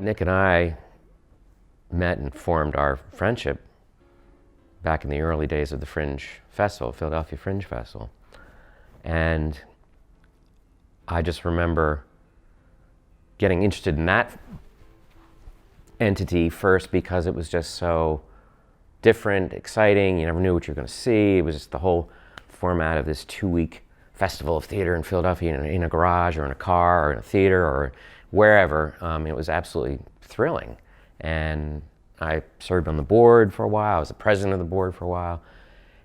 Nick and I met and formed our friendship back in the early days of the Fringe Festival, Philadelphia Fringe Festival. And I just remember getting interested in that entity first because it was just so different, exciting. You never knew what you were going to see. It was just the whole format of this 2-week festival of theater in Philadelphia in a garage or in a car or in a theater or wherever. It was absolutely thrilling. And I served on the board for a while. I was the president of the board for a while.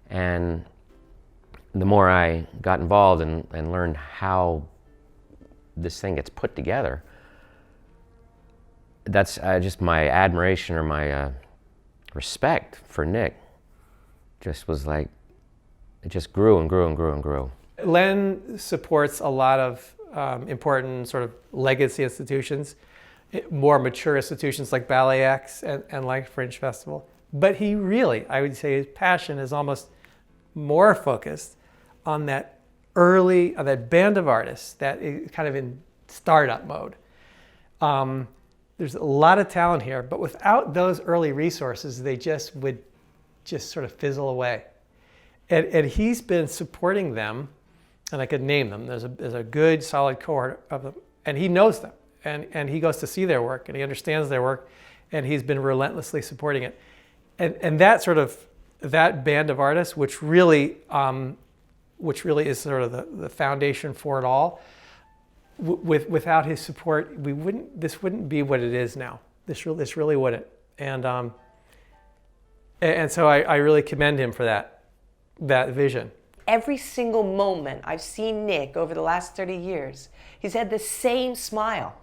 And the more I got involved and learned how this thing gets put together, that's just my admiration or my respect for Nick just was like, it just grew and grew and grew and grew. Len supports a lot of important sort of legacy institutions, more mature institutions like Ballet X and like Fringe Festival. But he really, I would say his passion is almost more focused on that band of artists that is kind of in startup mode. There's a lot of talent here, but without those early resources, they just would just sort of fizzle away. And he's been supporting them, and I could name them. There's a good, solid cohort of them, and he knows them, and he goes to see their work, and he understands their work, and he's been relentlessly supporting it. And that band of artists, which really is sort of the foundation for it all. Without his support, this wouldn't be what it is now. This really wouldn't. And so I really commend him for that vision. Every single moment I've seen Nick over the last 30 years, he's had the same smile.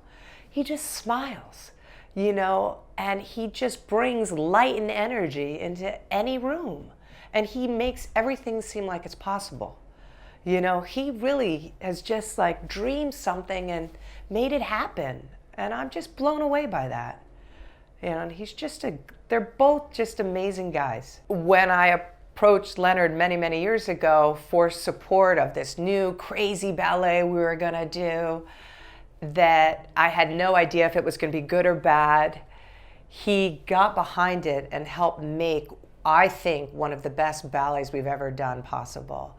He just smiles, and he just brings light and energy into any room. And he makes everything seem like it's possible. He really has just like dreamed something and made it happen. And I'm just blown away by that. And they're both just amazing guys. When I approached Leonard many, many years ago for support of this new crazy ballet we were gonna do, that I had no idea if it was gonna be good or bad, he got behind it and helped make, I think, one of the best ballets we've ever done possible.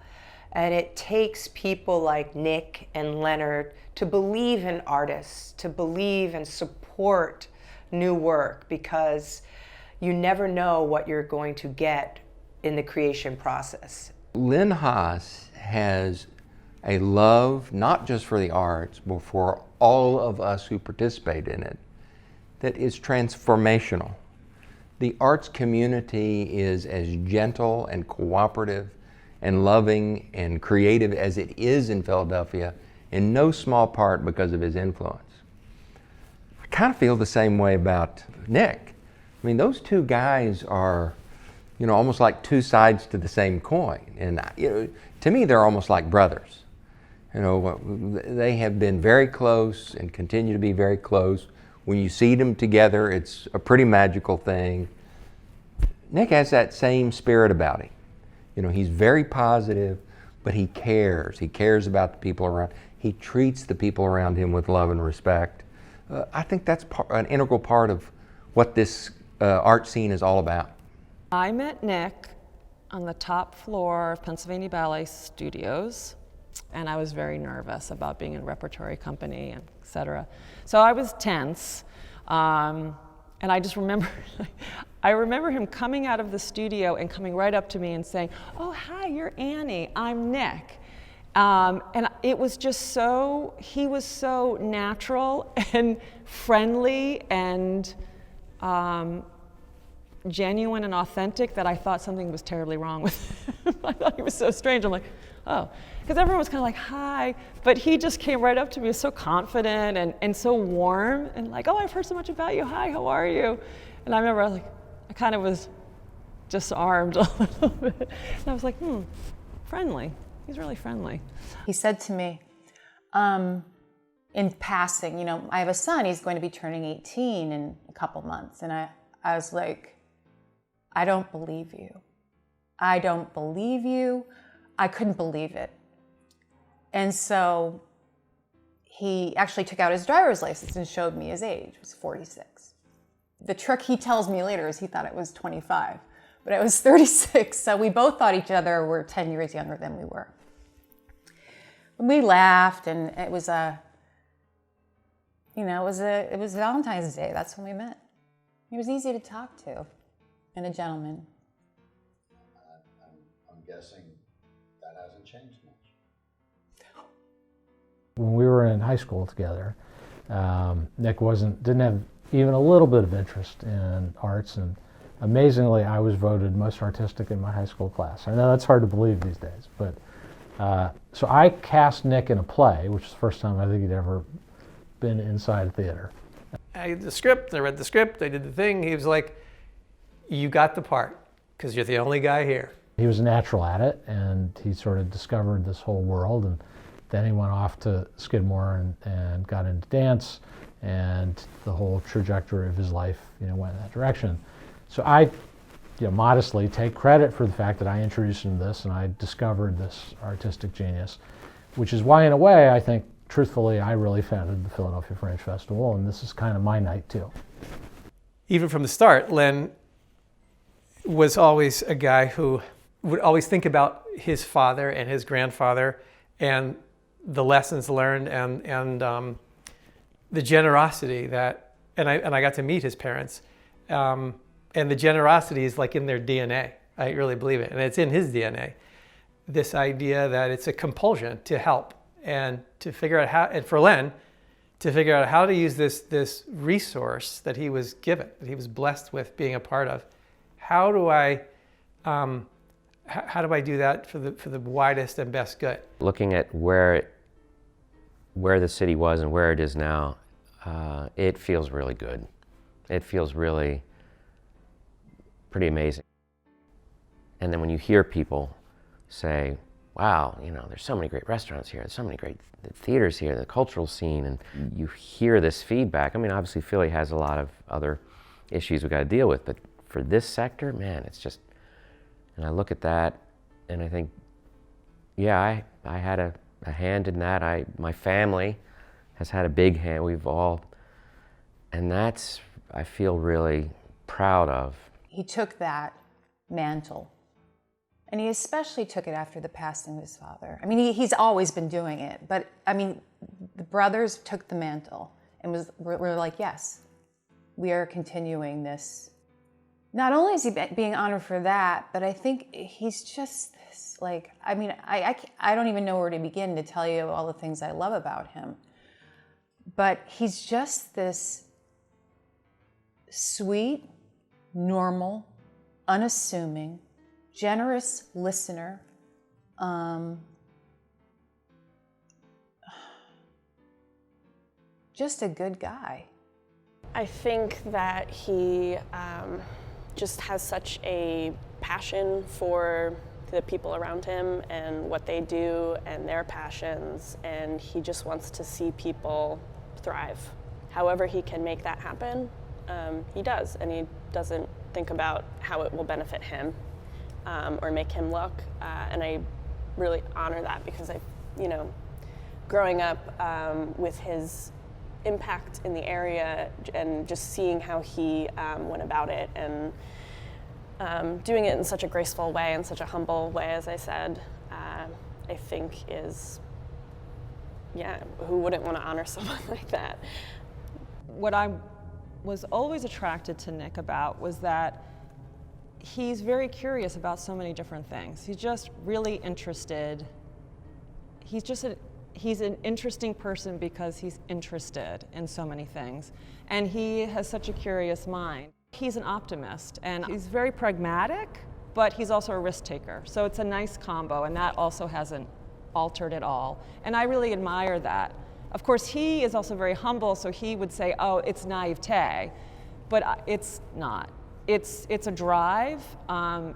And it takes people like Nick and Leonard to believe in artists, to believe and support new work, because you never know what you're going to get in the creation process. Len Haas has a love, not just for the arts, but for all of us who participate in it, that is transformational. The arts community is as gentle and cooperative and loving and creative as it is in Philadelphia, in no small part because of his influence. I kind of feel the same way about Nick. I mean, those two guys are, almost like two sides to the same coin. And to me, they're almost like brothers. They have been very close and continue to be very close. When you see them together, it's a pretty magical thing. Nick has that same spirit about him. He's very positive, but he cares. He cares about the people around. He treats the people around him with love and respect. I think that's an integral part of what this art scene is all about. I met Nick on the top floor of Pennsylvania Ballet Studios, and I was very nervous about being in a repertory company, and et cetera. So I was tense, and I just remember, I remember him coming out of the studio and coming right up to me and saying, "Oh, hi, you're Annie, I'm Nick." And it was just he was so natural and friendly and genuine and authentic that I thought something was terribly wrong with him. I thought he was so strange. I'm like, oh, because everyone was kind of like, hi, but he just came right up to me, was so confident and so warm and like, oh, I've heard so much about you. Hi, how are you? And I remember I kind of was disarmed a little bit. And I was like, friendly. He's really friendly. He said to me, in passing, I have a son, he's going to be turning 18 in a couple months. And I was like, I don't believe you. I don't believe you. I couldn't believe it. And so he actually took out his driver's license and showed me his age. He was 46. The trick he tells me later is he thought it was 25, but I was 36. So we both thought each other were 10 years younger than we were. And we laughed, and it was it was Valentine's Day. That's when we met. He was easy to talk to, and a gentleman. I'm guessing that hasn't changed much. When we were in high school together, Nick didn't have even a little bit of interest in arts, and amazingly, I was voted most artistic in my high school class. I know that's hard to believe these days, but so I cast Nick in a play, which is the first time I think he'd ever been inside a theater. I read the script, I did the thing. He was like, you got the part, because you're the only guy here. He was a natural at it, and he sort of discovered this whole world, and then he went off to Skidmore and got into dance, and the whole trajectory of his life, went in that direction. So I, modestly take credit for the fact that I introduced him to this, and I discovered this artistic genius, which is why, in a way, I think, truthfully, I really founded the Philadelphia Fringe Festival, and this is kind of my night, too. Even from the start, Len was always a guy who would always think about his father and his grandfather and the lessons learned and the generosity that, and I got to meet his parents, and the generosity is like in their DNA. I really believe it, and it's in his DNA. This idea that it's a compulsion to help and to figure out how, and for Len, to figure out how to use this resource that he was given, that he was blessed with being a part of. How do I do that for the widest and best good? Looking at where the city was and where it is now, it feels really good. It feels really pretty amazing. And then when you hear people say, wow, there's so many great restaurants here, there's so many great theaters here, the cultural scene, and you hear this feedback. I mean, obviously Philly has a lot of other issues we've got to deal with, but for this sector, man, it's just, and I look at that and I think, yeah, I had a hand in that. My family has had a big hand. We've all, and that's, I feel really proud of. He took that mantle, and he especially took it after the passing of his father. I mean, he's always been doing it, but I mean, the brothers took the mantle and were like, yes, we are continuing this. Not only is he being honored for that, but I think he's just this, like, I mean, I don't even know where to begin to tell you all the things I love about him. But he's just this sweet, normal, unassuming, generous listener. Just a good guy. I think that he just has such a passion for the people around him and what they do and their passions, and he just wants to see people thrive. However he can make that happen, he does, and he doesn't think about how it will benefit him or make him look, and I really honor that because growing up with his impact in the area and just seeing how he went about it and doing it in such a graceful way and such a humble way, as I said, I think is, who wouldn't want to honor someone like that? What I was always attracted to Nick about was that he's very curious about so many different things. He's just really interested. He's an interesting person because he's interested in so many things. And he has such a curious mind. He's an optimist, and he's very pragmatic, but he's also a risk taker. So it's a nice combo, and that also hasn't altered at all. And I really admire that. Of course, he is also very humble, so he would say, oh, it's naivete, but it's not. It's a drive,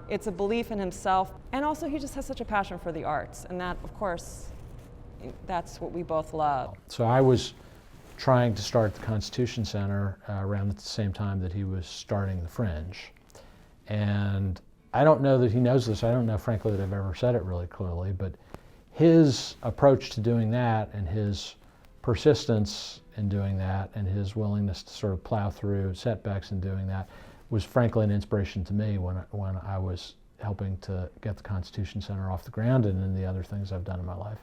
it's a belief in himself, and also he just has such a passion for the arts, and that, of course, that's what we both love. So I was trying to start the Constitution Center around the same time that he was starting the Fringe. And I don't know that he knows this. I don't know, frankly, that I've ever said it really clearly, but his approach to doing that and his persistence in doing that and his willingness to sort of plow through setbacks in doing that was frankly an inspiration to me when I was helping to get the Constitution Center off the ground and in the other things I've done in my life.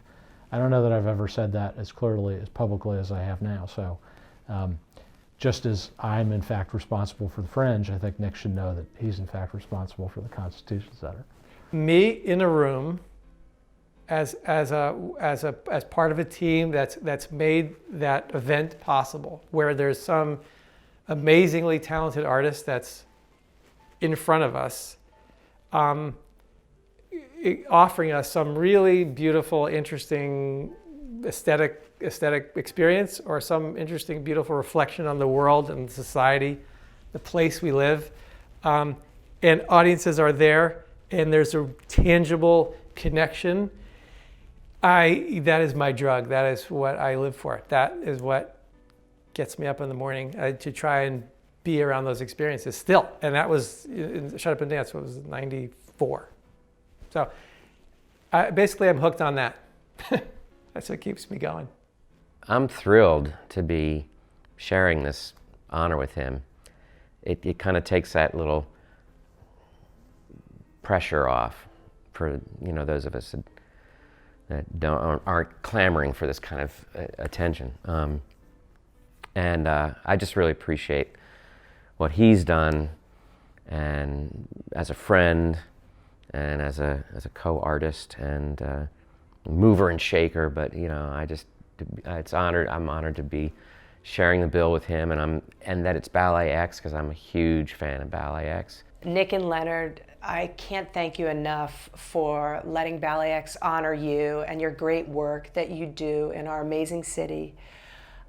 I don't know that I've ever said that as clearly, as publicly as I have now. So just as I'm in fact responsible for the Fringe, I think Nick should know that he's in fact responsible for the Constitution Center. Me in a room as part of a team that's made that event possible, where there's some amazingly talented artist that's in front of us, offering us some really beautiful, interesting aesthetic experience, or some interesting, beautiful reflection on the world and society, the place we live. And audiences are there, and there's a tangible connection. That is my drug. That is what I live for. That is what gets me up in the morning, to try and be around those experiences still. And that was Shut Up and Dance. What was it, 94? So basically I'm hooked on that. That's what keeps me going. I'm thrilled to be sharing this honor with him. It kind of takes that little pressure off for those of us that aren't clamoring for this kind of attention. And I just really appreciate what he's done, and as a friend, and as a co-artist, and mover and shaker. But I'm honored to be sharing the bill with him, and that it's Ballet X, because I'm a huge fan of Ballet X. Nick and Leonard, I can't thank you enough for letting Ballet X honor you and your great work that you do in our amazing city.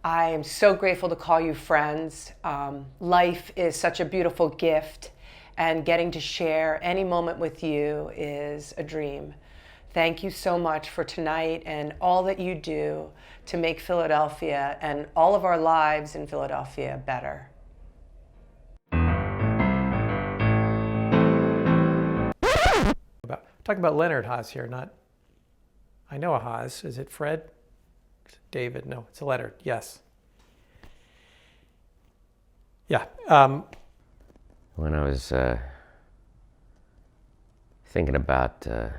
I am so grateful to call you friends. Life is such a beautiful gift, and getting to share any moment with you is a dream. Thank you so much for tonight and all that you do to make Philadelphia and all of our lives in Philadelphia better. Talking about Leonard Haas here, not, I know a Haas. Is it Fred? David? No, it's a Leonard. Yes. Yeah. When I was thinking about the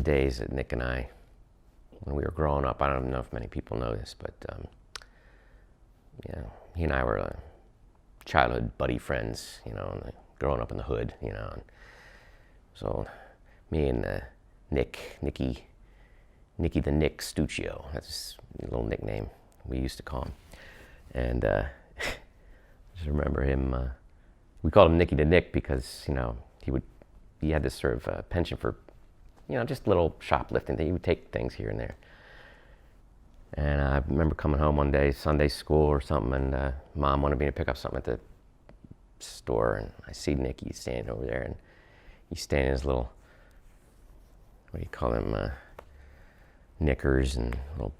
days that Nick and I, when we were growing up, I don't know if many people know this, but he and I were childhood buddy friends, growing up in the hood, and so me and Nicky the Nick Stuccio, that's his little nickname we used to call him. And I just remember him, we called him Nicky the Nick because, he had this sort of penchant for, just little shoplifting thing. He would take things here and there. And I remember coming home one day, Sunday school or something, and Mom wanted me to pick up something at the store, and I see Nicky standing over there, and he's standing in his little, what do you call them, knickers and little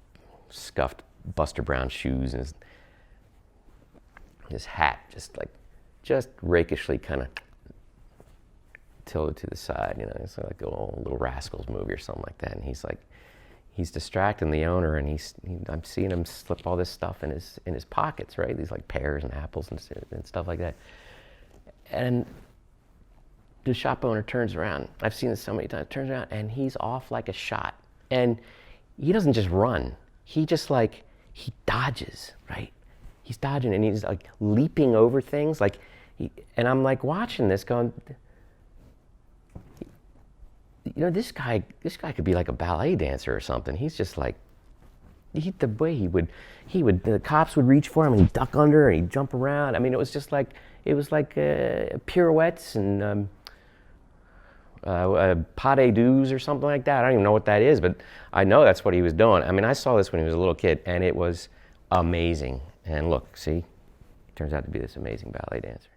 scuffed Buster Brown shoes, and his hat just rakishly kind of tilted to the side, it's like a Little Rascals movie or something like that. And he's distracting the owner, and I'm seeing him slip all this stuff in his pockets, right? These like pears and apples and stuff like that. And the shop owner turns around. I've seen this so many times. Turns around, and he's off like a shot. And he doesn't just run. He just he dodges, right? He's dodging, and he's like leaping over things, and I'm like watching this, going, this guy could be like a ballet dancer or something. He's just the way he would, the cops would reach for him, and he'd duck under, and he'd jump around. I mean, it was like pirouettes and pas de deux or something like that. I don't even know what that is, but I know that's what he was doing. I mean, I saw this when he was a little kid, and it was amazing. And look, see, turns out to be this amazing ballet dancer.